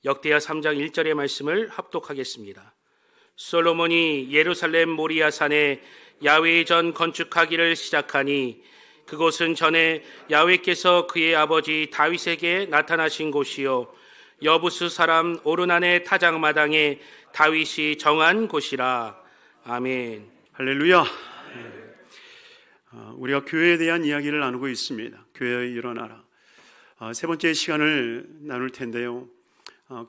역대하 3장 1절의 말씀을 합독하겠습니다. 솔로몬이 예루살렘 모리아 산에 야훼의 전 건축하기를 시작하니 그곳은 전에 야훼께서 그의 아버지 다윗에게 나타나신 곳이요 여부스 사람 오르난의 타작마당에 다윗이 정한 곳이라. 아멘. 할렐루야. 우리가 교회에 대한 이야기를 나누고 있습니다. 교회에 일어나라. 세 번째 시간을 나눌 텐데요.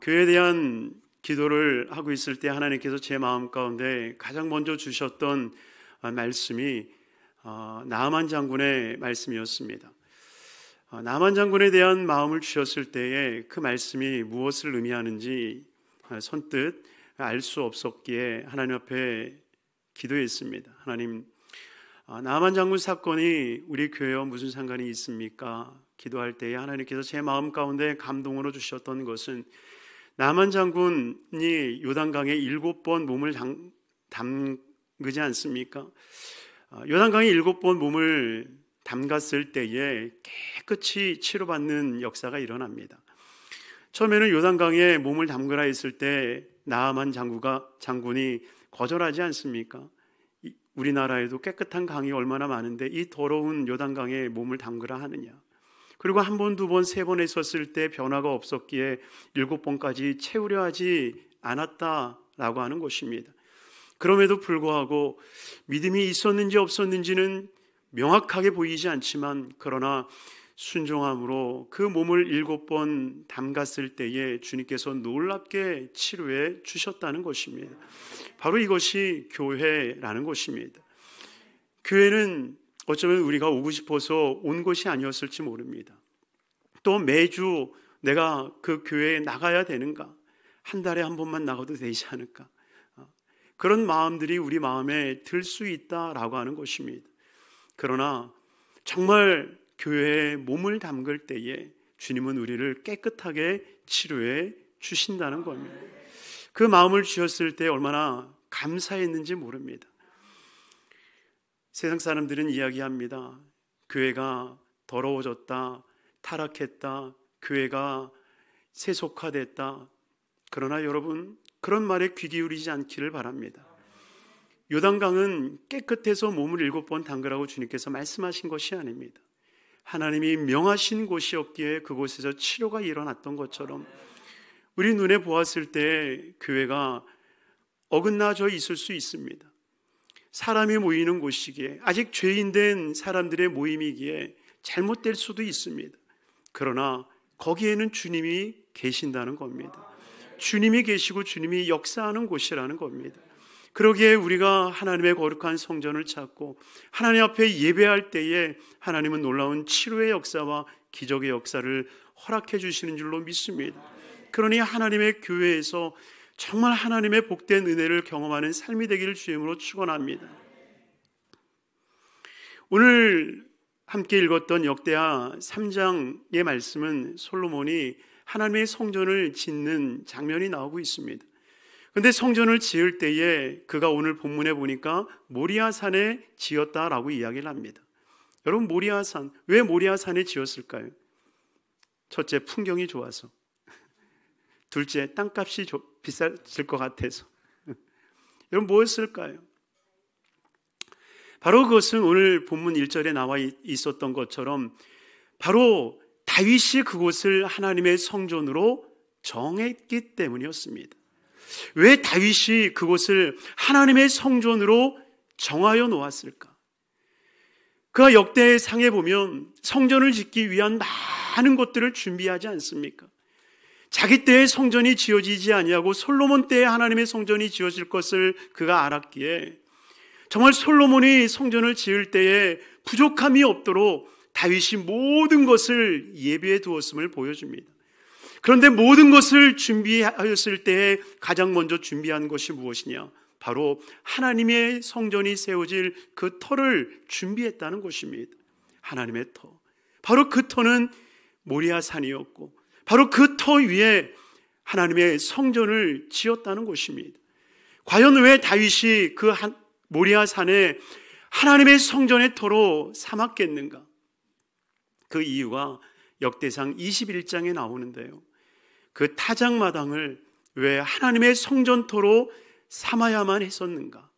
교회에 대한 기도를 하고 있을 때 하나님께서 제 마음 가운데 가장 먼저 주셨던 말씀이 나아만 장군의 말씀이었습니다. 나아만 장군에 대한 마음을 주셨을 때에 그 말씀이 무엇을 의미하는지 선뜻 알 수 없었기에 하나님 앞에 기도했습니다. 하나님, 나아만 장군 사건이 우리 교회와 무슨 상관이 있습니까? 기도할 때에 하나님께서 제 마음 가운데 감동으로 주셨던 것은 나아만 장군이 요단강에 7번 몸을 담그지 않습니까? 요단강에 7번 몸을 담갔을 때에 깨끗이 치료받는 역사가 일어납니다. 처음에는 요단강에 몸을 담그라 했을 때 나아만 장군이 거절하지 않습니까? 우리나라에도 깨끗한 강이 얼마나 많은데 이 더러운 요단강에 몸을 담그라 하느냐. 그리고 한 번, 두 번, 세 번 했었을 때 변화가 없었기에 7번까지 채우려 하지 않았다라고 하는 것입니다. 그럼에도 불구하고 믿음이 있었는지 없었는지는 명확하게 보이지 않지만 그러나 순종함으로 그 몸을 7번 담갔을 때에 주님께서 놀랍게 치료해 주셨다는 것입니다. 바로 이것이 교회라는 것입니다. 교회는 어쩌면 우리가 오고 싶어서 온 것이 아니었을지 모릅니다. 또 매주 내가 그 교회에 나가야 되는가? 한 달에 한 번만 나가도 되지 않을까? 그런 마음들이 우리 마음에 들 수 있다라고 하는 것입니다. 그러나 정말 교회에 몸을 담글 때에 주님은 우리를 깨끗하게 치료해 주신다는 겁니다. 그 마음을 주셨을 때 얼마나 감사했는지 모릅니다. 세상 사람들은 이야기합니다. 교회가 더러워졌다, 타락했다, 교회가 세속화됐다. 그러나 여러분, 그런 말에 귀 기울이지 않기를 바랍니다. 요단강은 깨끗해서 몸을 7번 담그라고 주님께서 말씀하신 것이 아닙니다. 하나님이 명하신 곳이었기에 그곳에서 치료가 일어났던 것처럼 우리 눈에 보았을 때 교회가 어긋나져 있을 수 있습니다. 사람이 모이는 곳이기에 아직 죄인된 사람들의 모임이기에 잘못될 수도 있습니다. 그러나 거기에는 주님이 계신다는 겁니다. 주님이 계시고 주님이 역사하는 곳이라는 겁니다. 그러기에 우리가 하나님의 거룩한 성전을 찾고 하나님 앞에 예배할 때에 하나님은 놀라운 치료의 역사와 기적의 역사를 허락해 주시는 줄로 믿습니다. 그러니 하나님의 교회에서 정말 하나님의 복된 은혜를 경험하는 삶이 되기를 주임으로 축원합니다. 오늘 함께 읽었던 역대하 3장의 말씀은 솔로몬이 하나님의 성전을 짓는 장면이 나오고 있습니다. 그런데 성전을 지을 때에 그가 오늘 본문에 보니까 모리아산에 지었다라고 이야기를 합니다. 여러분, 모리아산, 왜 모리아산에 지었을까요? 첫째, 풍경이 좋아서. 둘째, 땅값이 비쌌을 것 같아서. 여러분, 무엇일까요? 바로 그것은 오늘 본문 1절에 나와 있었던 것처럼 바로 다윗이 그곳을 하나님의 성전으로 정했기 때문이었습니다. 왜 다윗이 그곳을 하나님의 성전으로 정하여 놓았을까? 그가 역대상에 보면 성전을 짓기 위한 많은 것들을 준비하지 않습니까? 자기 때에 성전이 지어지지 아니하고 솔로몬 때에 하나님의 성전이 지어질 것을 그가 알았기에 정말 솔로몬이 성전을 지을 때에 부족함이 없도록 다윗이 모든 것을 예비해 두었음을 보여줍니다. 그런데 모든 것을 준비하였을 때에 가장 먼저 준비한 것이 무엇이냐? 바로 하나님의 성전이 세워질 그 터를 준비했다는 것입니다. 하나님의 터. 바로 그 터는 모리아산이었고 바로 그 터 위에 하나님의 성전을 지었다는 것입니다. 과연 왜 다윗이 그 모리아산에 하나님의 성전의 터로 삼았겠는가? 그 이유가 역대상 21장에 나오는데요. 그 타작마당을 왜 하나님의 성전토로 삼아야만 했었는가?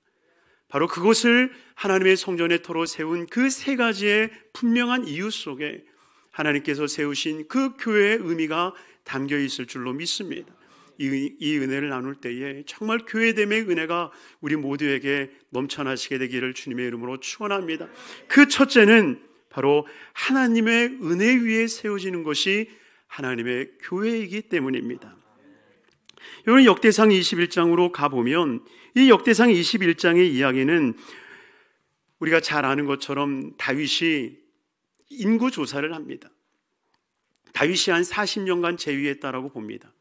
바로 그곳을 하나님의 성전의 토로 세운 그 세 가지의 분명한 이유 속에 하나님께서 세우신 그 교회의 의미가 담겨 있을 줄로 믿습니다. 이 은혜를 나눌 때에 정말 교회됨의 은혜가 우리 모두에게 넘쳐나시게 되기를 주님의 이름으로 축원합니다. 그 첫째는 바로 하나님의 은혜 위에 세워지는 것이 하나님의 교회이기 때문입니다. 여러분, 역대상 21장으로 가보면 이 역대상 21장의 이야기는 우리가 잘 아는 것처럼 다윗이 인구조사를 합니다. 다윗이 한 40년간 재위했다라고 봅니다.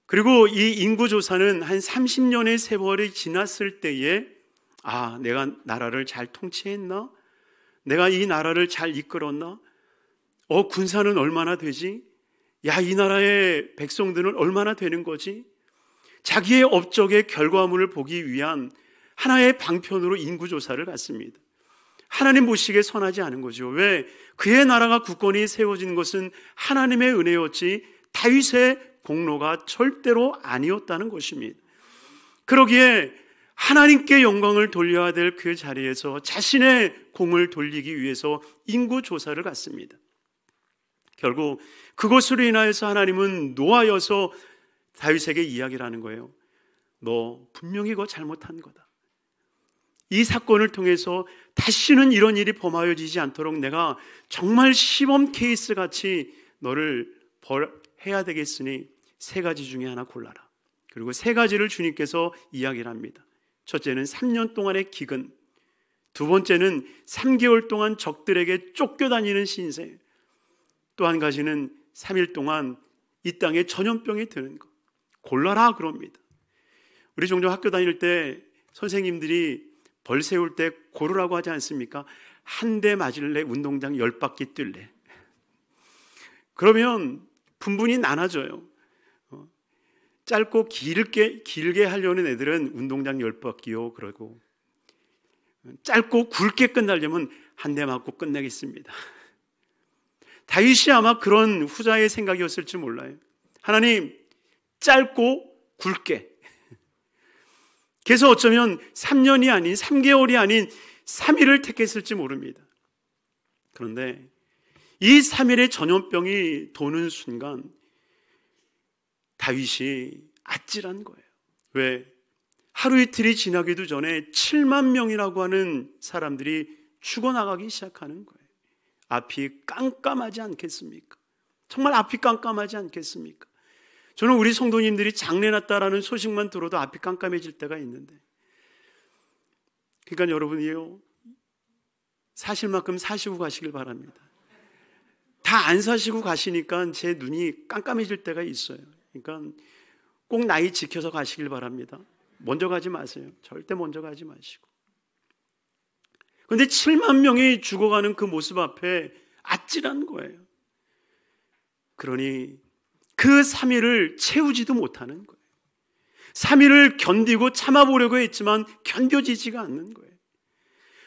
그리고 이 인구조사는 한 30년의 세월이 지났을 때에 내가 나라를 잘 통치했나? 내가 이 나라를 잘 이끌었나? 군사는 얼마나 되지? 이 나라의 백성들은 얼마나 되는 거지? 자기의 업적의 결과물을 보기 위한 하나의 방편으로 인구조사를 받습니다. 하나님 보시기에 선하지 않은 거죠. 왜? 그의 나라가 굳건히 세워진 것은 하나님의 은혜였지 다윗의 공로가 절대로 아니었다는 것입니다. 그러기에 하나님께 영광을 돌려야 될 그 자리에서 자신의 공을 돌리기 위해서 인구조사를 갖습니다. 결국 그것으로 인하여서 하나님은 노하여서 다윗에게 이야기를 하는 거예요. 너 분명히 그거 잘못한 거다. 이 사건을 통해서 다시는 이런 일이 범하여지지 않도록 내가 정말 시범 케이스 같이 너를 해야 되겠으니 세 가지 중에 하나 골라라. 그리고 세 가지를 주님께서 이야기를 합니다. 첫째는 3년 동안의 기근, 두 번째는 3개월 동안 적들에게 쫓겨다니는 신세, 또 한 가지는 3일 동안 이 땅에 전염병이 드는 것. 골라라 그럽니다. 우리 종종 학교 다닐 때 선생님들이 벌 세울 때 고르라고 하지 않습니까? 한 대 맞을래? 운동장 10바퀴 뛸래? 그러면 분분히 나눠져요. 짧고 길게 하려는 애들은 운동장 10바퀴요 그러고, 짧고 굵게 끝나려면 한 대 맞고 끝내겠습니다. 다윗이 아마 그런 후자의 생각이었을지 몰라요. 하나님, 짧고 굵게. 그래서 어쩌면 3년이 아닌 3개월이 아닌 3일을 택했을지 모릅니다. 그런데 이 3일의 전염병이 도는 순간 다윗이 아찔한 거예요. 왜? 하루 이틀이 지나기도 전에 7만 명이라고 하는 사람들이 죽어나가기 시작하는 거예요. 앞이 깜깜하지 않겠습니까? 정말 앞이 깜깜하지 않겠습니까? 저는 우리 성도님들이 장례 났다라는 소식만 들어도 앞이 깜깜해질 때가 있는데, 그러니까 여러분이요, 사실 만큼 사시고 가시길 바랍니다. 다 안 사시고 가시니까 제 눈이 깜깜해질 때가 있어요. 그러니까 꼭 나이 지켜서 가시길 바랍니다. 먼저 가지 마세요. 절대 먼저 가지 마시고. 그런데 7만 명이 죽어가는 그 모습 앞에 아찔한 거예요. 그러니 그 3일을 채우지도 못하는 거예요. 3일을 견디고 참아보려고 했지만 견뎌지지가 않는 거예요.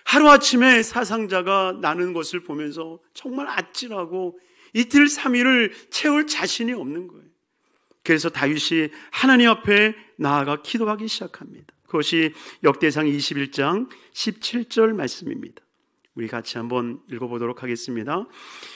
하루아침에 사상자가 나는 것을 보면서 정말 아찔하고 이틀 3일을 채울 자신이 없는 거예요. 그래서 다윗이 하나님 앞에 나아가 기도하기 시작합니다. 그것이 역대상 21장 17절 말씀입니다. 우리 같이 한번 읽어보도록 하겠습니다.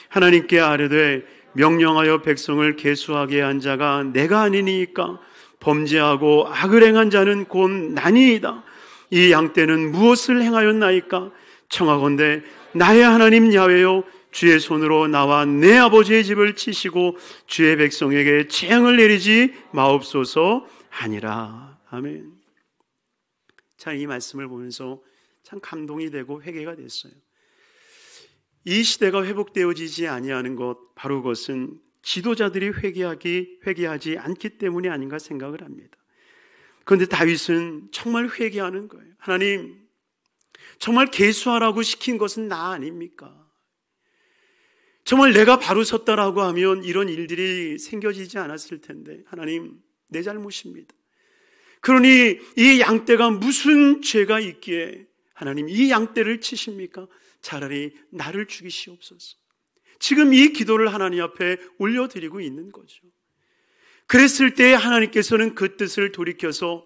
하나님께 아뢰되 명령하여 백성을 계수하게 한 자가 내가 아니니까 범죄하고 악을 행한 자는 곧 나니이다. 이 양떼는 무엇을 행하였나이까? 청하건대 나의 하나님 야훼여 주의 손으로 나와 내 아버지의 집을 치시고 주의 백성에게 재앙을 내리지 마옵소서 하니라. 아멘. 참, 이 말씀을 보면서 참 감동이 되고 회개가 됐어요. 이 시대가 회복되어지지 아니하는 것, 바로 그것은 지도자들이 회개하지 않기 때문이 아닌가 생각을 합니다. 그런데 다윗은 정말 회개하는 거예요. 하나님, 정말 계수하라고 시킨 것은 나 아닙니까? 정말 내가 바로 섰다라고 하면 이런 일들이 생겨지지 않았을 텐데, 하나님, 내 잘못입니다. 그러니 이 양떼가 무슨 죄가 있기에 하나님 이 양떼를 치십니까? 차라리 나를 죽이시옵소서. 지금 이 기도를 하나님 앞에 올려드리고 있는 거죠. 그랬을 때 하나님께서는 그 뜻을 돌이켜서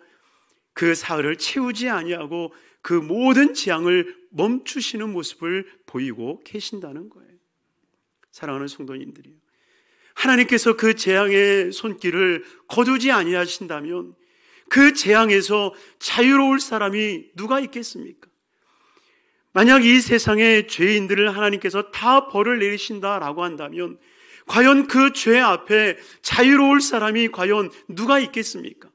그 사흘을 채우지 아니하고 그 모든 재앙을 멈추시는 모습을 보이고 계신다는 거예요. 사랑하는 성도님들이요, 하나님께서 그 재앙의 손길을 거두지 아니하신다면 그 재앙에서 자유로울 사람이 누가 있겠습니까? 만약 이 세상의 죄인들을 하나님께서 다 벌을 내리신다라고 한다면 과연 그 죄 앞에 자유로울 사람이 과연 누가 있겠습니까?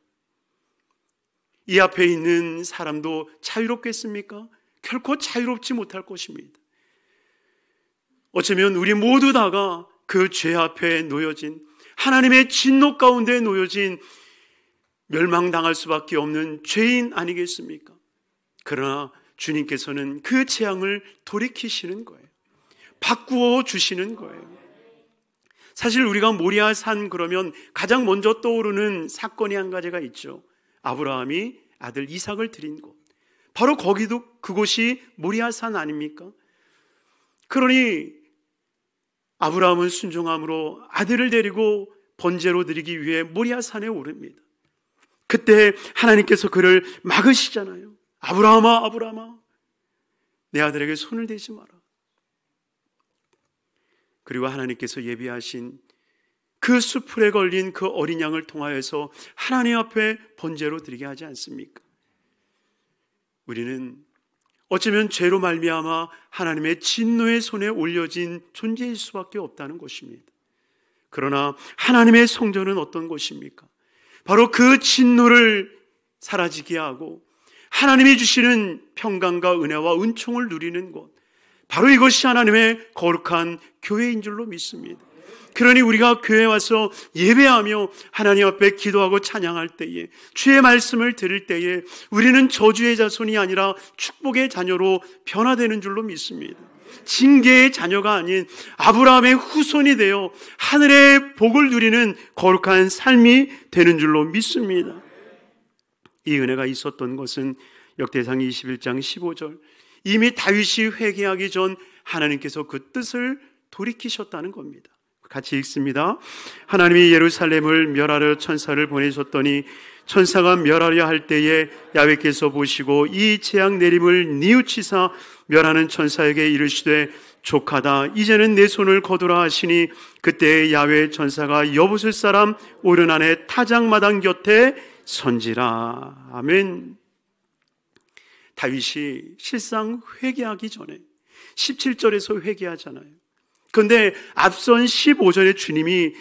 이 앞에 있는 사람도 자유롭겠습니까? 결코 자유롭지 못할 것입니다. 어쩌면 우리 모두 다가 그 죄 앞에 놓여진, 하나님의 진노 가운데 놓여진 멸망당할 수밖에 없는 죄인 아니겠습니까? 그러나 주님께서는 그 재앙을 돌이키시는 거예요. 바꾸어 주시는 거예요. 사실 우리가 모리아 산 그러면 가장 먼저 떠오르는 사건이 한 가지가 있죠. 아브라함이 아들 이삭을 드린 곳, 바로 거기도 그곳이 모리아 산 아닙니까? 그러니 아브라함은 순종함으로 아들을 데리고 번제로 드리기 위해 모리아 산에 오릅니다. 그때 하나님께서 그를 막으시잖아요. 아브라함아, 아브라함아, 내 아들에게 손을 대지 마라. 그리고 하나님께서 예비하신 그 수풀에 걸린 그 어린 양을 통하여서 하나님 앞에 번제로 드리게 하지 않습니까? 우리는 어쩌면 죄로 말미암아 하나님의 진노의 손에 올려진 존재일 수밖에 없다는 것입니다. 그러나 하나님의 성전은 어떤 것입니까? 바로 그 진노를 사라지게 하고 하나님이 주시는 평강과 은혜와 은총을 누리는 곳, 바로 이것이 하나님의 거룩한 교회인 줄로 믿습니다. 그러니 우리가 교회에 와서 예배하며 하나님 앞에 기도하고 찬양할 때에, 주의 말씀을 들을 때에 우리는 저주의 자손이 아니라 축복의 자녀로 변화되는 줄로 믿습니다. 징계의 자녀가 아닌 아브라함의 후손이 되어 하늘의 복을 누리는 거룩한 삶이 되는 줄로 믿습니다. 이 은혜가 있었던 것은 역대상 21장 15절, 이미 다윗이 회개하기 전 하나님께서 그 뜻을 돌이키셨다는 겁니다. 같이 읽습니다. 하나님이 예루살렘을 멸하려 천사를 보내셨더니 천사가 멸하려 할 때에 야훼께서 보시고 이 재앙 내림을 뉘우치사 멸하는 천사에게 이르시되 족하다, 이제는 내 손을 거두라 하시니 그때 야훼 천사가 여부술 사람 오르난의 타작마당 곁에 선지라. 아멘. 다윗이 실상 회개하기 전에 17절에서 회개하잖아요. 그런데 앞선 15절에 주님이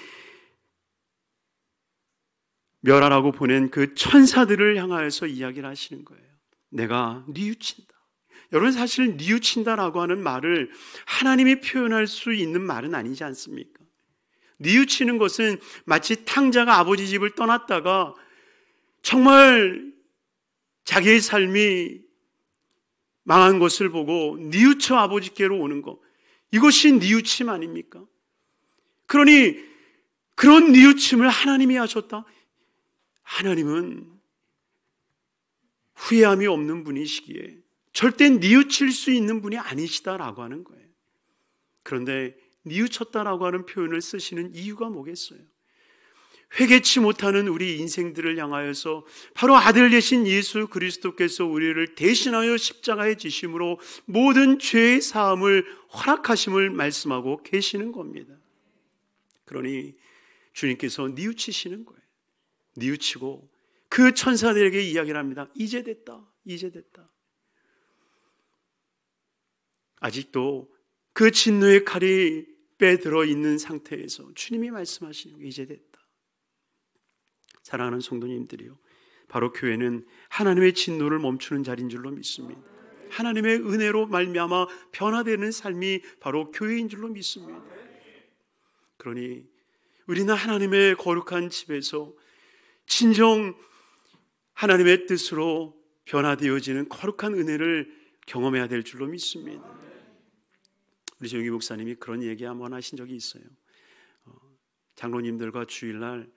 멸하라고 보낸 그 천사들을 향하여서 이야기를 하시는 거예요. 내가 뉘우친다. 여러분, 사실 뉘우친다라고 하는 말을 하나님이 표현할 수 있는 말은 아니지 않습니까? 뉘우치는 것은 마치 탕자가 아버지 집을 떠났다가 정말 자기의 삶이 망한 것을 보고 뉘우쳐 아버지께로 오는 것, 이것이 뉘우침 아닙니까? 그러니 그런 뉘우침을 하나님이 하셨다. 하나님은 후회함이 없는 분이시기에 절대 뉘우칠 수 있는 분이 아니시다라고 하는 거예요. 그런데 뉘우쳤다라고 하는 표현을 쓰시는 이유가 뭐겠어요? 회개치 못하는 우리 인생들을 향하여서 바로 아들 되신 예수 그리스도께서 우리를 대신하여 십자가에 지심으로 모든 죄의 사함을 허락하심을 말씀하고 계시는 겁니다. 그러니 주님께서 뉘우치시는 거예요. 뉘우치고 그 천사들에게 이야기를 합니다. 이제 됐다, 이제 됐다. 아직도 그 진노의 칼이 빼들어 있는 상태에서 주님이 말씀하시는 게 이제 됐다. 사랑하는 성도님들이요, 바로 교회는 하나님의 진노를 멈추는 자리인 줄로 믿습니다. 하나님의 은혜로 말미암아 변화되는 삶이 바로 교회인 줄로 믿습니다. 그러니 우리는 하나님의 거룩한 집에서 진정 하나님의 뜻으로 변화되어지는 거룩한 은혜를 경험해야 될 줄로 믿습니다. 우리 정기 목사님이 그런 얘기 한번 하신 적이 있어요. 장로님들과 주일날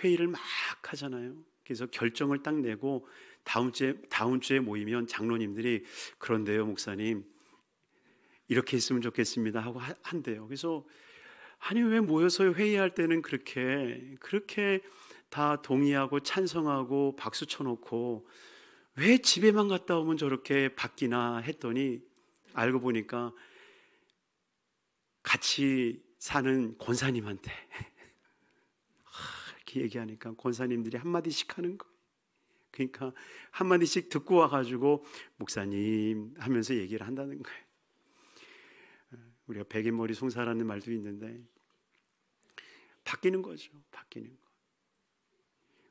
회의를 막 하잖아요. 그래서 결정을 딱 내고 다음 주에 모이면 장로님들이 그런데요 목사님 이렇게 했으면 좋겠습니다 하고 한대요. 그래서 아니 왜 모여서 회의할 때는 그렇게 다 동의하고 찬성하고 박수 쳐놓고 왜 집에만 갔다 오면 저렇게 바뀌나 했더니 알고 보니까 같이 사는 권사님한테 이렇게 얘기하니까 권사님들이 한마디씩 하는 거예요. 그러니까 한마디씩 듣고 와가지고 목사님 하면서 얘기를 한다는 거예요. 우리가 백인머리 송사라는 말도 있는데 바뀌는 거죠. 바뀌는 거.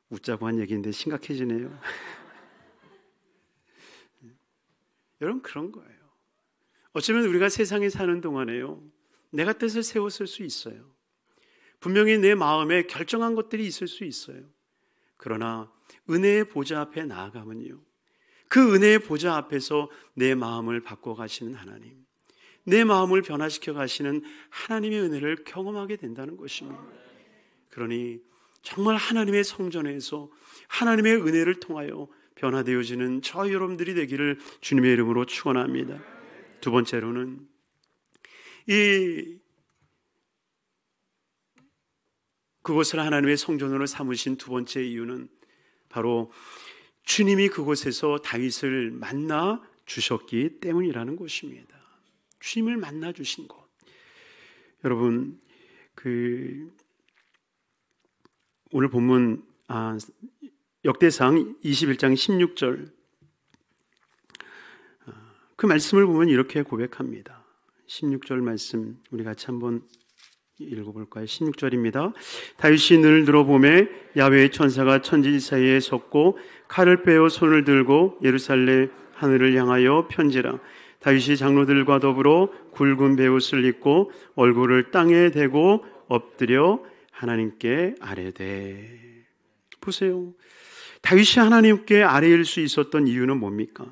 웃자고 한 얘기인데 심각해지네요. 여러분 그런 거예요. 어쩌면 우리가 세상에 사는 동안에요, 내가 뜻을 세웠을 수 있어요. 분명히 내 마음에 결정한 것들이 있을 수 있어요. 그러나 은혜의 보좌 앞에 나아가면요, 그 은혜의 보좌 앞에서 내 마음을 바꿔가시는 하나님, 내 마음을 변화시켜 가시는 하나님의 은혜를 경험하게 된다는 것입니다. 그러니 정말 하나님의 성전에서 하나님의 은혜를 통하여 변화되어지는 저 여러분들이 되기를 주님의 이름으로 축원합니다. 두 번째로는 그곳을 하나님의 성전으로 삼으신 두 번째 이유는 바로 주님이 그곳에서 다윗을 만나 주셨기 때문이라는 것입니다. 주님을 만나 주신 곳. 여러분, 오늘 본문 역대상 21장 16절 그 말씀을 보면 이렇게 고백합니다. 16절 말씀 우리 같이 한번 읽어볼까요? 16절입니다. 다윗이 늘 들어보매 야훼의 천사가 천지 사이에 섰고 칼을 빼어 손을 들고 예루살렘 하늘을 향하여 편지라. 다윗이 장로들과 더불어 굵은 베옷을 입고 얼굴을 땅에 대고 엎드려 하나님께 아뢰되. 보세요. 다윗이 하나님께 아뢰일 수 있었던 이유는 뭡니까?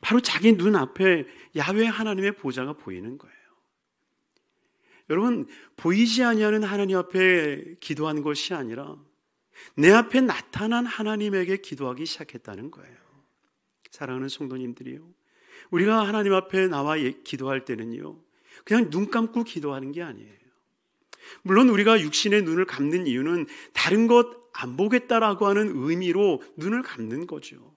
바로 자기 눈앞에 야훼 하나님의 보좌가 보이는 거예요. 여러분, 보이지 아니하는 하나님 앞에 기도한 것이 아니라 내 앞에 나타난 하나님에게 기도하기 시작했다는 거예요. 사랑하는 성도님들이요, 우리가 하나님 앞에 나와 기도할 때는요, 그냥 눈 감고 기도하는 게 아니에요. 물론 우리가 육신의 눈을 감는 이유는 다른 것 안 보겠다라고 하는 의미로 눈을 감는 거죠.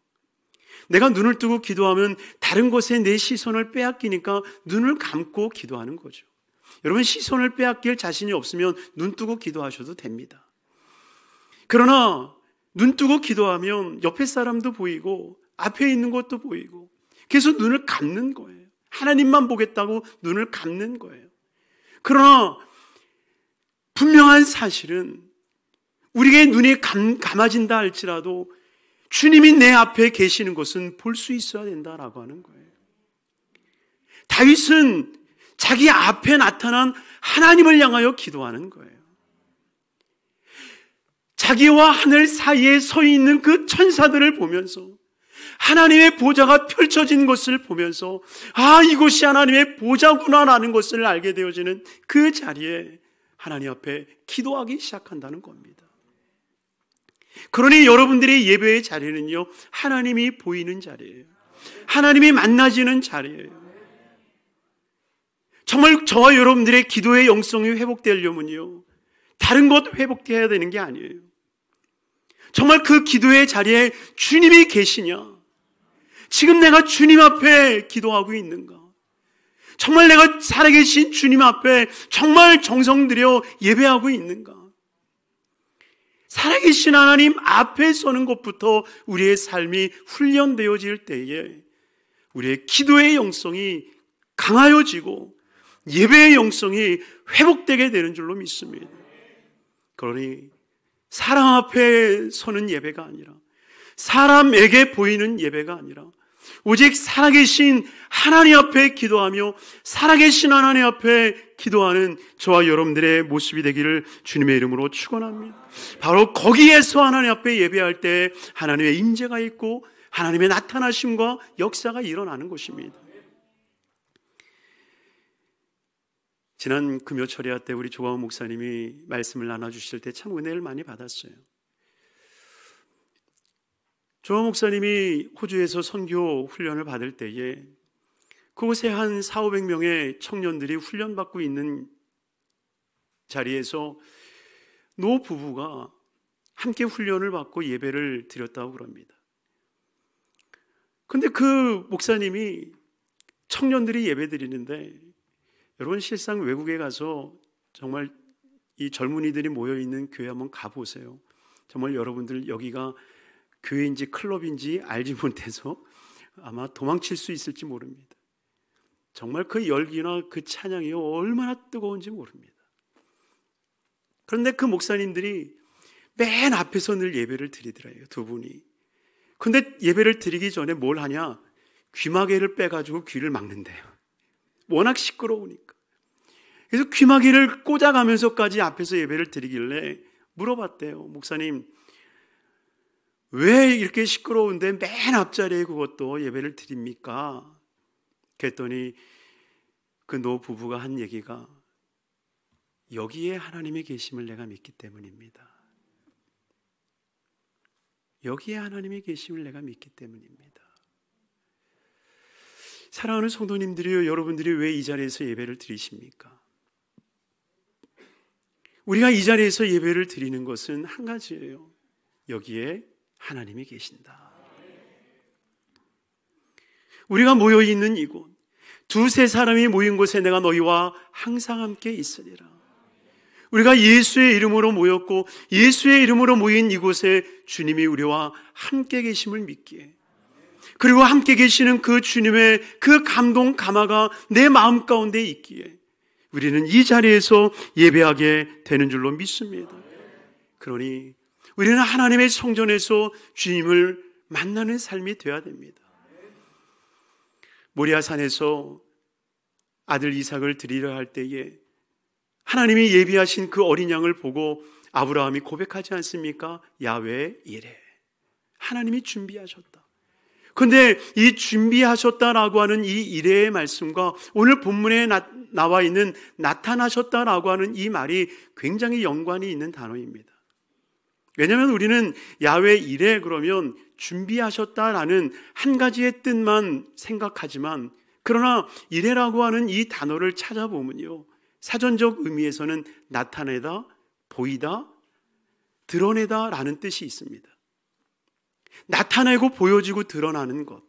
내가 눈을 뜨고 기도하면 다른 것에 내 시선을 빼앗기니까 눈을 감고 기도하는 거죠. 여러분, 시선을 빼앗길 자신이 없으면 눈 뜨고 기도하셔도 됩니다. 그러나 눈 뜨고 기도하면 옆에 사람도 보이고 앞에 있는 것도 보이고 계속 눈을 감는 거예요. 하나님만 보겠다고 눈을 감는 거예요. 그러나 분명한 사실은 우리의 눈이 감아진다 할지라도 주님이 내 앞에 계시는 것은 볼 수 있어야 된다라고 하는 거예요. 다윗은 자기 앞에 나타난 하나님을 향하여 기도하는 거예요. 자기와 하늘 사이에 서 있는 그 천사들을 보면서 하나님의 보좌가 펼쳐진 것을 보면서 이곳이 하나님의 보좌구나라는 것을 알게 되어지는 그 자리에 하나님 앞에 기도하기 시작한다는 겁니다. 그러니 여러분들의 예배의 자리는요, 하나님이 보이는 자리예요. 하나님이 만나지는 자리예요. 정말 저와 여러분들의 기도의 영성이 회복되려면요, 다른 것 회복해야 되는 게 아니에요. 정말 그 기도의 자리에 주님이 계시냐? 지금 내가 주님 앞에 기도하고 있는가? 정말 내가 살아계신 주님 앞에 정말 정성 들여 예배하고 있는가? 살아계신 하나님 앞에 서는 것부터 우리의 삶이 훈련되어질 때에 우리의 기도의 영성이 강하여지고 예배의 영성이 회복되게 되는 줄로 믿습니다. 그러니 사람 앞에 서는 예배가 아니라, 사람에게 보이는 예배가 아니라 오직 살아계신 하나님 앞에 기도하며 살아계신 하나님 앞에 기도하는 저와 여러분들의 모습이 되기를 주님의 이름으로 축원합니다. 바로 거기에서 하나님 앞에 예배할 때 하나님의 임재가 있고 하나님의 나타나심과 역사가 일어나는 것입니다. 지난 금요철야 때 우리 조광훈 목사님이 말씀을 나눠주실 때 참 은혜를 많이 받았어요. 조광훈 목사님이 호주에서 선교 훈련을 받을 때에 그곳에 한 400~500명의 청년들이 훈련받고 있는 자리에서 노 부부가 함께 훈련을 받고 예배를 드렸다고 그럽니다. 근데 그 목사님이 청년들이 예배 드리는데, 여러분 실상 외국에 가서 정말 이 젊은이들이 모여있는 교회 한번 가보세요. 정말 여러분들 여기가 교회인지 클럽인지 알지 못해서 아마 도망칠 수 있을지 모릅니다. 정말 그 열기나 그 찬양이 얼마나 뜨거운지 모릅니다. 그런데 그 목사님들이 맨 앞에서 늘 예배를 드리더래요, 두 분이. 근데 예배를 드리기 전에 뭘 하냐? 귀마개를 빼가지고 귀를 막는데요. 워낙 시끄러우니까. 그래서 귀마개를 꽂아가면서까지 앞에서 예배를 드리길래 물어봤대요. 목사님, 왜 이렇게 시끄러운데 맨 앞자리에 그것도 예배를 드립니까? 그랬더니 그 노 부부가 한 얘기가, 여기에 하나님의 계심을 내가 믿기 때문입니다. 여기에 하나님의 계심을 내가 믿기 때문입니다. 사랑하는 성도님들이요, 여러분들이 왜 이 자리에서 예배를 드리십니까? 우리가 이 자리에서 예배를 드리는 것은 한 가지예요. 여기에 하나님이 계신다. 우리가 모여있는 이곳, 두세 사람이 모인 곳에 내가 너희와 항상 함께 있으리라. 우리가 예수의 이름으로 모였고 예수의 이름으로 모인 이곳에 주님이 우리와 함께 계심을 믿기에, 그리고 함께 계시는 그 주님의 그 감동 감화가 내 마음 가운데 있기에 우리는 이 자리에서 예배하게 되는 줄로 믿습니다. 그러니 우리는 하나님의 성전에서 주님을 만나는 삶이 되어야 됩니다. 모리아산에서 아들 이삭을 드리려 할 때에 하나님이 예비하신 그 어린 양을 보고 아브라함이 고백하지 않습니까? 야훼 이레. 하나님이 준비하셨다. 그런데 이 준비하셨다라고 하는 이 이레의 말씀과 오늘 본문에 나와 있는 나타나셨다라고 하는 이 말이 굉장히 연관이 있는 단어입니다. 왜냐하면 우리는 야훼 이레 그러면 준비하셨다라는 한 가지의 뜻만 생각하지만, 그러나 이레라고 하는 이 단어를 찾아보면요, 사전적 의미에서는 나타내다, 보이다, 드러내다 라는 뜻이 있습니다. 나타내고 보여지고 드러나는 것,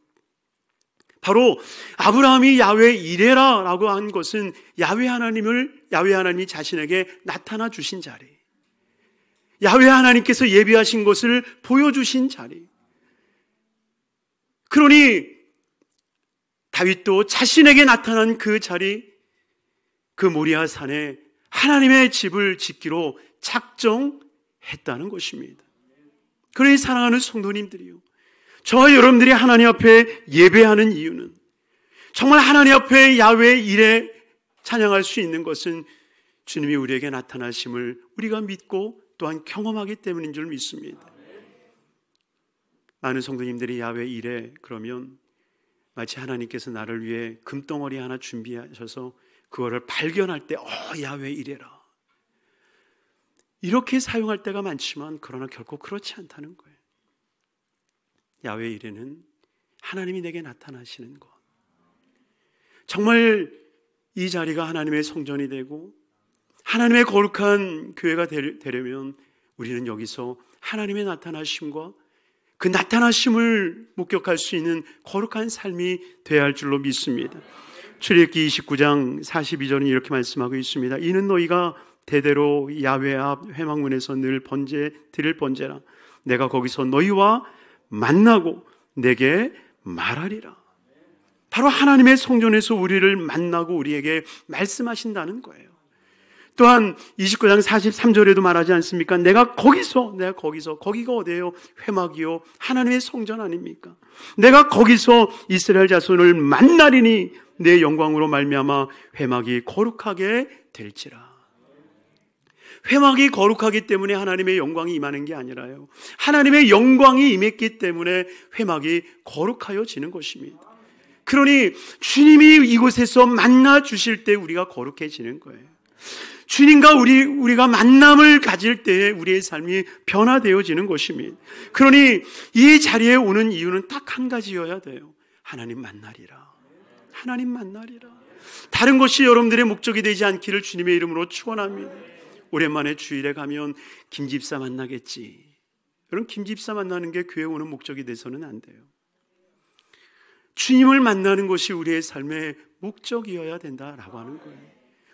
바로 아브라함이 야훼 이레라라고 한 것은 야훼 하나님이 자신에게 나타나 주신 자리, 야훼 하나님께서 예비하신 것을 보여주신 자리. 그러니 다윗도 자신에게 나타난 그 자리, 그 모리아 산에 하나님의 집을 짓기로 작정했다는 것입니다. 그러니 사랑하는 성도님들이요, 저와 여러분들이 하나님 앞에 예배하는 이유는, 정말 하나님 앞에 야훼 이레 찬양할 수 있는 것은 주님이 우리에게 나타나심을 우리가 믿고 또한 경험하기 때문인 줄 믿습니다. 많은 성도님들이 야훼 이레 그러면 마치 하나님께서 나를 위해 금덩어리 하나 준비하셔서 그거를 발견할 때 야훼 이레라, 이렇게 사용할 때가 많지만 그러나 결코 그렇지 않다는 거예요. 야훼 이레는 하나님이 내게 나타나시는 것. 정말 이 자리가 하나님의 성전이 되고 하나님의 거룩한 교회가 되려면 우리는 여기서 하나님의 나타나심과 그 나타나심을 목격할 수 있는 거룩한 삶이 되어야 할 줄로 믿습니다. 출애굽기 29장 42절은 이렇게 말씀하고 있습니다. 이는 너희가 대대로 야훼 앞 회막문에서 늘 드릴 번제라. 내가 거기서 너희와 만나고 내게 말하리라. 바로 하나님의 성전에서 우리를 만나고 우리에게 말씀하신다는 거예요. 또한 29장 43절에도 말하지 않습니까? 내가 거기서, 거기가 어디예요? 회막이요, 하나님의 성전 아닙니까? 내가 거기서 이스라엘 자손을 만나리니 내 영광으로 말미암아 회막이 거룩하게 될지라. 회막이 거룩하기 때문에 하나님의 영광이 임하는 게 아니라요, 하나님의 영광이 임했기 때문에 회막이 거룩하여지는 것입니다. 그러니 주님이 이곳에서 만나 주실 때 우리가 거룩해지는 거예요. 주님과 우리가 만남을 가질 때에 우리의 삶이 변화되어지는 것입니다. 그러니 이 자리에 오는 이유는 딱 한 가지여야 돼요. 하나님 만나리라. 하나님 만나리라. 다른 것이 여러분들의 목적이 되지 않기를 주님의 이름으로 축원합니다. 오랜만에 주일에 가면 김집사 만나겠지. 여러분, 김집사 만나는 게 교회 오는 목적이 돼서는 안 돼요. 주님을 만나는 것이 우리의 삶의 목적이어야 된다라고 하는 거예요.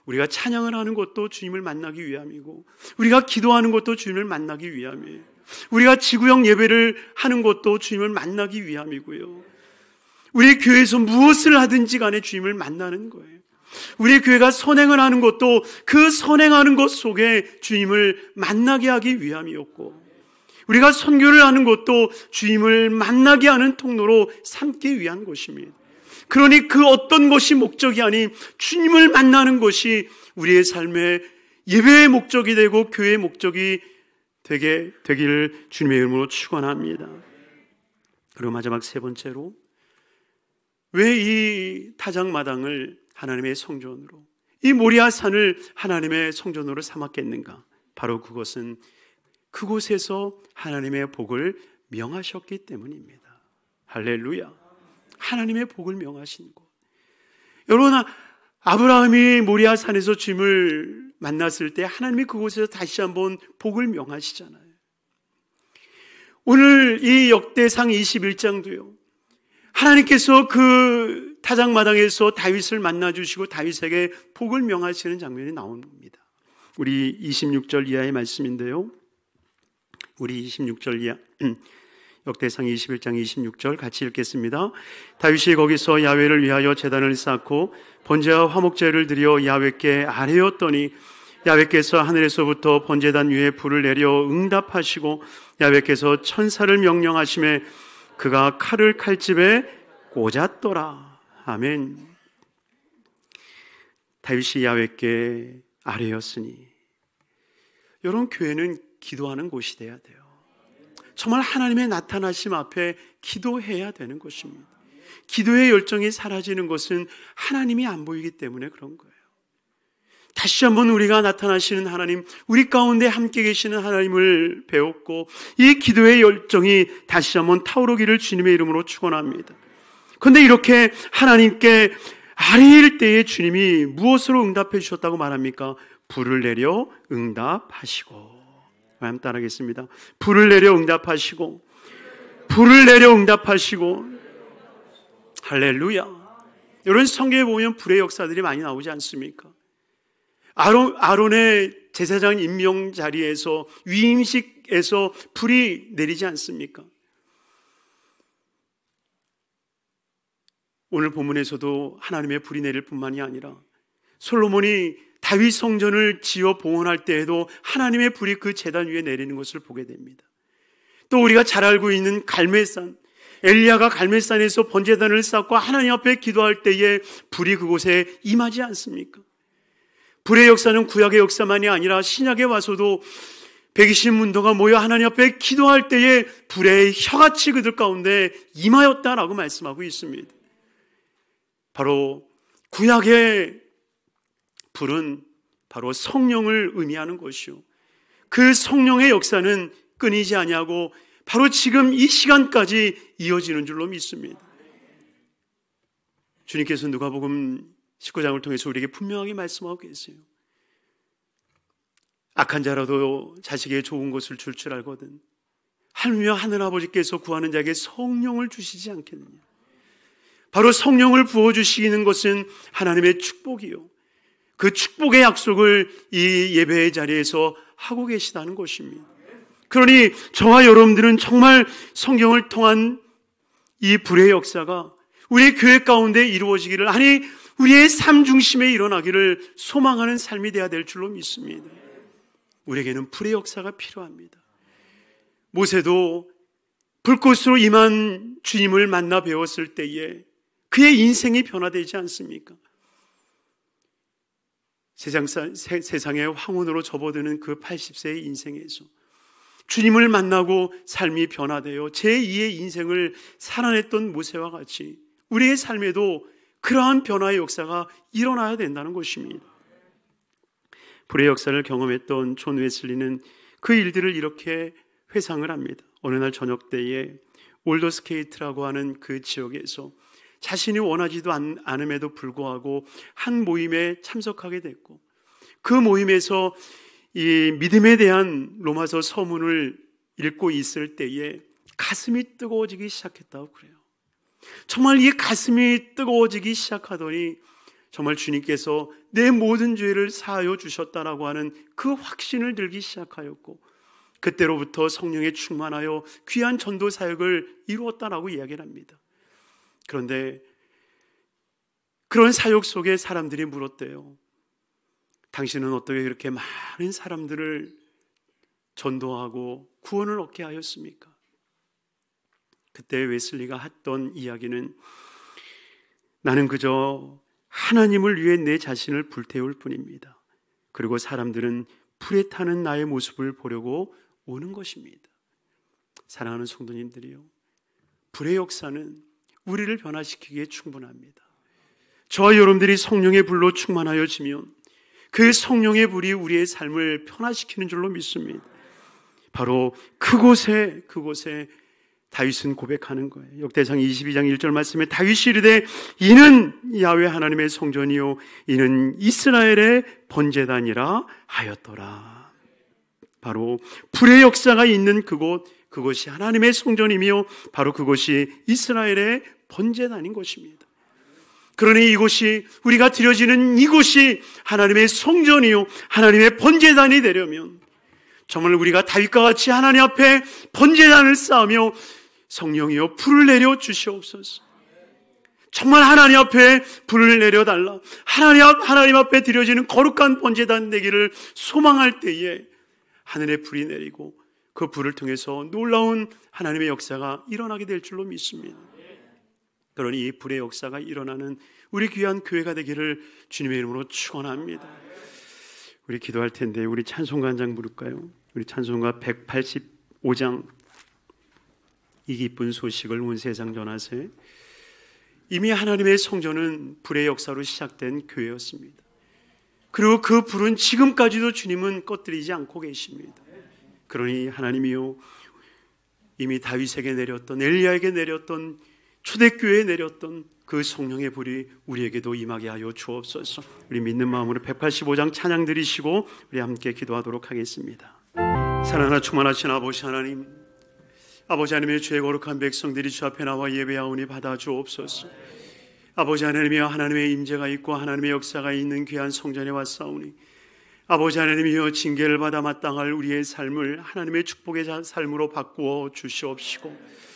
우리가 찬양을 하는 것도 주님을 만나기 위함이고, 우리가 기도하는 것도 주님을 만나기 위함이에요. 우리가 지구형 예배를 하는 것도 주님을 만나기 위함이고요. 우리 교회에서 무엇을 하든지 간에 주님을 만나는 거예요. 우리 교회가 선행을 하는 것도 그 선행하는 것 속에 주님을 만나게 하기 위함이었고, 우리가 선교를 하는 것도 주님을 만나게 하는 통로로 삼기 위한 것입니다. 그러니 그 어떤 것이 목적이 아닌 주님을 만나는 것이 우리의 삶의 예배의 목적이 되고 교회의 목적이 되기를 주님의 이름으로 축원합니다. 그리고 마지막 세 번째로, 왜 이 타작마당을 하나님의 성전으로, 이 모리아산을 하나님의 성전으로 삼았겠는가? 바로 그것은 그곳에서 하나님의 복을 명하셨기 때문입니다. 할렐루야. 하나님의 복을 명하신 곳. 여러분, 아브라함이 모리아산에서 주님을 만났을 때 하나님이 그곳에서 다시 한번 복을 명하시잖아요. 오늘 이 역대상 21장도요, 하나님께서 그 타작마당에서 다윗을 만나주시고 다윗에게 복을 명하시는 장면이 나옵니다. 우리 26절 이하의 말씀인데요, 우리 26절 이하, 역대상 21장 26절 같이 읽겠습니다. 다윗이 거기서 야훼를 위하여 제단을 쌓고 번제와 화목제를 드려 야훼께 아뢰었더니 야훼께서 하늘에서부터 번제단 위에 불을 내려 응답하시고 야훼께서 천사를 명령하심에 그가 칼을 칼집에 꽂았더라. 아멘. 다윗이 야훼께 아뢰었으니, 여러분, 교회는 기도하는 곳이 돼야 돼요. 정말 하나님의 나타나심 앞에 기도해야 되는 것입니다. 기도의 열정이 사라지는 것은 하나님이 안 보이기 때문에 그런 거예요. 다시 한번 우리가 나타나시는 하나님, 우리 가운데 함께 계시는 하나님을 배웠고, 이 기도의 열정이 다시 한번 타오르기를 주님의 이름으로 축원합니다. 그런데 이렇게 하나님께 아뢰일 때에 주님이 무엇으로 응답해 주셨다고 말합니까? 불을 내려 응답하시고. 한번 따라하겠습니다. 불을 내려 응답하시고, 불을 내려 응답하시고. 할렐루야. 여러분, 성경에 보면 불의 역사들이 많이 나오지 않습니까? 아론의 제사장 임명 자리에서, 위임식에서 불이 내리지 않습니까? 오늘 본문에서도 하나님의 불이 내릴 뿐만이 아니라 솔로몬이 다윗 성전을 지어 봉헌할 때에도 하나님의 불이 그 제단 위에 내리는 것을 보게 됩니다. 또 우리가 잘 알고 있는 갈멜산, 엘리야가 갈멜산에서 번제단을 쌓고 하나님 앞에 기도할 때에 불이 그곳에 임하지 않습니까? 불의 역사는 구약의 역사만이 아니라 신약에 와서도 120문도가 모여 하나님 앞에 기도할 때에 불의 혀같이 그들 가운데 임하였다라고 말씀하고 있습니다. 바로 구약의 불은 바로 성령을 의미하는 것이요, 그 성령의 역사는 끊이지 아니하고 바로 지금 이 시간까지 이어지는 줄로 믿습니다. 주님께서 누가복음 19장을 통해서 우리에게 분명하게 말씀하고 계세요. 악한 자라도 자식에게 좋은 것을 줄 줄 알거든 하물며 하늘아버지께서 구하는 자에게 성령을 주시지 않겠느냐. 바로 성령을 부어주시는 것은 하나님의 축복이요, 그 축복의 약속을 이 예배의 자리에서 하고 계시다는 것입니다. 그러니 저와 여러분들은 정말 성경을 통한 이 불의 역사가 우리 교회 가운데 이루어지기를, 아니 우리의 삶 중심에 일어나기를 소망하는 삶이 되어야 될 줄로 믿습니다. 우리에게는 불의 역사가 필요합니다. 모세도 불꽃으로 임한 주님을 만나 배웠을 때에 그의 인생이 변화되지 않습니까? 세상의 황혼으로 접어드는 그 80세의 인생에서 주님을 만나고 삶이 변화되어 제2의 인생을 살아냈던 모세와 같이 우리의 삶에도 그러한 변화의 역사가 일어나야 된다는 것입니다. 불의 역사를 경험했던 존 웨슬리는 그 일들을 이렇게 회상을 합니다. 어느 날 저녁 때에 올더스케이트라고 하는 그 지역에서 자신이 원하지도 않음에도 불구하고 한 모임에 참석하게 됐고, 그 모임에서 이 믿음에 대한 로마서 서문을 읽고 있을 때에 가슴이 뜨거워지기 시작했다고 그래요. 정말 이 가슴이 뜨거워지기 시작하더니 정말 주님께서 내 모든 죄를 사하여 주셨다라고 하는 그 확신을 들기 시작하였고, 그때로부터 성령에 충만하여 귀한 전도 사역을 이루었다라고 이야기를 합니다. 그런데 그런 사역 속에 사람들이 물었대요. 당신은 어떻게 그렇게 많은 사람들을 전도하고 구원을 얻게 하였습니까? 그때 웨슬리가 했던 이야기는, 나는 그저 하나님을 위해 내 자신을 불태울 뿐입니다. 그리고 사람들은 불에 타는 나의 모습을 보려고 오는 것입니다. 사랑하는 성도님들이요, 불의 역사는 우리를 변화시키기에 충분합니다. 저와 여러분들이 성령의 불로 충만하여지면 그 성령의 불이 우리의 삶을 변화시키는 줄로 믿습니다. 바로 그곳에 다윗은 고백하는 거예요. 역대상 22장 1절 말씀에 다윗이 이르되 이는 야훼 하나님의 성전이요 이는 이스라엘의 번제단이라 하였더라. 바로 불의 역사가 있는 그곳이 하나님의 성전이며 바로 그곳이 이스라엘의 번제단인 것입니다. 그러니 이곳이, 우리가 드려지는 이곳이 하나님의 성전이요 하나님의 번제단이 되려면 정말 우리가 다윗과 같이 하나님 앞에 번제단을 쌓으며 성령이여 불을 내려 주시옵소서. 정말 하나님 앞에 불을 내려달라, 하나님 앞에 드려지는 거룩한 번제단 되기를 소망할 때에 하늘에 불이 내리고 그 불을 통해서 놀라운 하나님의 역사가 일어나게 될 줄로 믿습니다. 그러니 이 불의 역사가 일어나는 우리 귀한 교회가 되기를 주님의 이름으로 축원합니다. 우리 기도할 텐데 우리 찬송가 한 장 부를까요? 우리 찬송가 185장 이 기쁜 소식을 온 세상 전하세. 이미 하나님의 성전은 불의 역사로 시작된 교회였습니다. 그리고 그 불은 지금까지도 주님은 꺼뜨리지 않고 계십니다. 그러니 하나님이요, 이미 다윗에게 내렸던, 엘리야에게 내렸던, 초대교회에 내렸던 그 성령의 불이 우리에게도 임하게 하여 주옵소서. 우리 믿는 마음으로 185장 찬양 드리시고 우리 함께 기도하도록 하겠습니다. 사랑하나 충만하신 아버지 하나님, 아버지 하나님의 죄 거룩한 백성들이 주 앞에 나와 예배하오니 받아 주옵소서. 아버지 하나님이여, 하나님의 임재가 있고 하나님의 역사가 있는 귀한 성전에 왔사오니 아버지 하나님이여, 징계를 받아 마땅할 우리의 삶을 하나님의 축복의 삶으로 바꾸어 주시옵시고,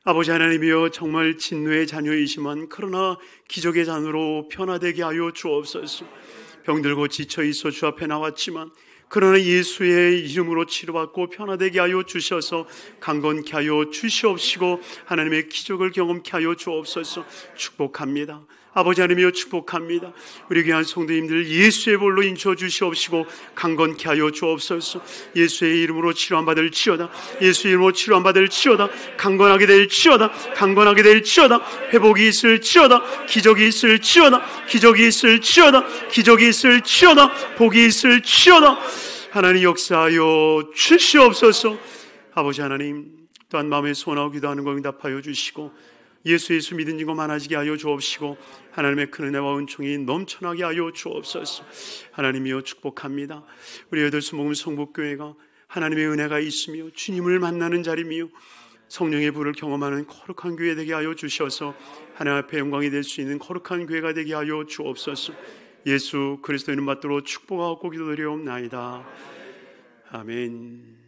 아버지 하나님이여, 정말 진노의 자녀이지만 그러나 기적의 자녀로 변화되게 하여 주옵소서. 병들고 지쳐 있어 주 앞에 나왔지만 그러나 예수의 이름으로 치료받고 변화되게 하여 주셔서 강건케 하여 주시옵시고 하나님의 기적을 경험케 하여 주옵소서. 축복합니다. 아버지 하나님이여, 축복합니다. 우리 귀한 성도님들 예수의 볼로 인쳐 주시옵시고 강건케 하여 주옵소서. 예수의 이름으로 치료함 받을 치어다. 예수의 이름으로 치료함 받을 치어다. 강건하게 될 치어다. 강건하게 될 치어다. 회복이 있을 치어다. 기적이 있을 치어다. 기적이 있을 치어다. 기적이 있을 치어다. 복이 있을 치어다. 하나님 역사하여 주시옵소서. 아버지 하나님, 또한 마음에 소원하고 기도하는 거 응답하여 주시고 예수 믿은 거 많아지게 하여 주옵시고 하나님의 큰 은혜와 은총이 넘쳐나게 하여 주옵소서. 하나님이여, 축복합니다. 우리 여덟수목음 성북교회가 하나님의 은혜가 있으며 주님을 만나는 자리며 성령의 불을 경험하는 거룩한 교회 되게 하여 주셔서 하나님 앞에 영광이 될 수 있는 거룩한 교회가 되게 하여 주옵소서. 예수 그리스도의 이름 받들어 축복하고 기도드리옵나이다. 아멘.